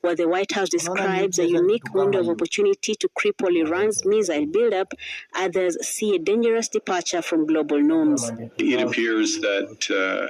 What the White House describes a unique window of opportunity to cripple Iran's missile buildup, others see a dangerous departure from global norms. It appears that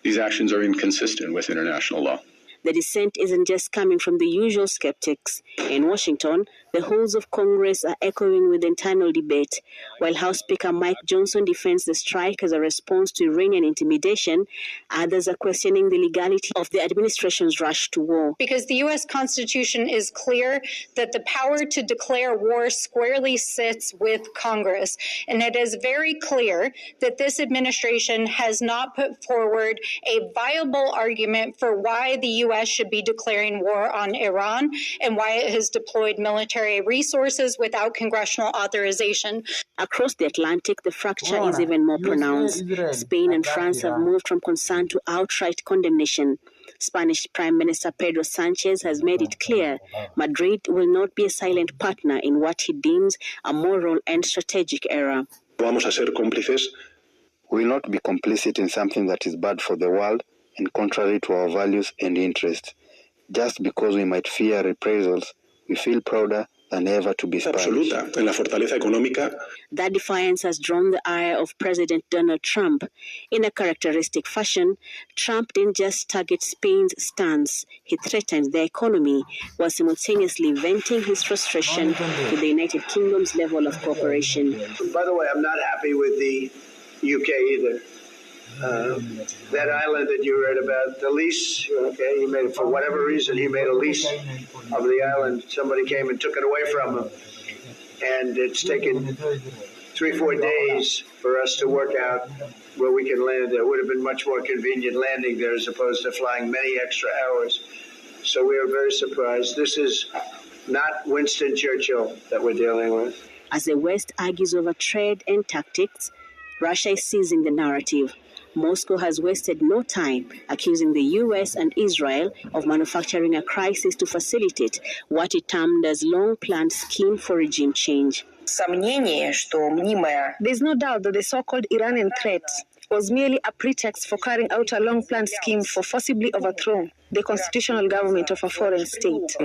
these actions are inconsistent with international law. The dissent isn't just coming from the usual skeptics. In Washington, the halls of Congress are echoing with internal debate. While House Speaker Mike Johnson defends the strike as a response to Iranian intimidation, others are questioning the legality of the administration's rush to war. Because the U.S. Constitution is clear that the power to declare war squarely sits with Congress. And it is very clear that this administration has not put forward a viable argument for why the U.S. should be declaring war on Iran and why it has deployed military resources without congressional authorization. Across the Atlantic, the fracture is even more pronounced. Spain and France have moved from concern to outright condemnation. Spanish Prime Minister Pedro Sanchez has made it clear Madrid will not be a silent partner in what he deems a moral and strategic error. Vamos a ser cómplices. We will not be complicit in something that is bad for the world and contrary to our values and interests. Just because we might fear reprisals, we feel prouder than ever to be Spanish. Absoluta en la fortaleza económica. That defiance has drawn the ire of President Donald Trump. In a characteristic fashion, Trump didn't just target Spain's stance, he threatened their economy, while simultaneously venting his frustration with the United Kingdom's level of cooperation. By the way, I'm not happy with the UK either. That island that you read about, the lease, okay, he made it for whatever reason, he made a lease of the island. Somebody came and took it away from him. And it's taken 3-4 days for us to work out where we can land there. It would have been much more convenient landing there as opposed to flying many extra hours. So we are very surprised. This is not Winston Churchill that we're dealing with. As the West argues over trade and tactics, Russia is seizing the narrative. Moscow has wasted no time accusing the U.S. and Israel of manufacturing a crisis to facilitate what it termed as long-planned scheme for regime change. There's no doubt that the so-called Iranian threat was merely a pretext for carrying out a long-planned scheme for forcibly overthrowing the constitutional government of a foreign state.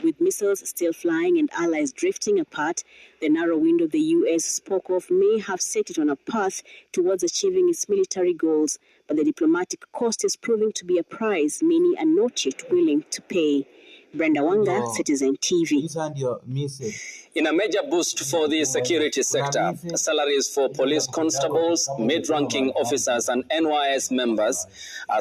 With missiles still flying and allies drifting apart, the narrow window the U.S. spoke of may have set it on a path towards achieving its military goals, but the diplomatic cost is proving to be a price many are not yet willing to pay. Brenda Wanga, Citizen TV. In a major boost for the security sector, salaries for police constables, mid-ranking officers and NYS members are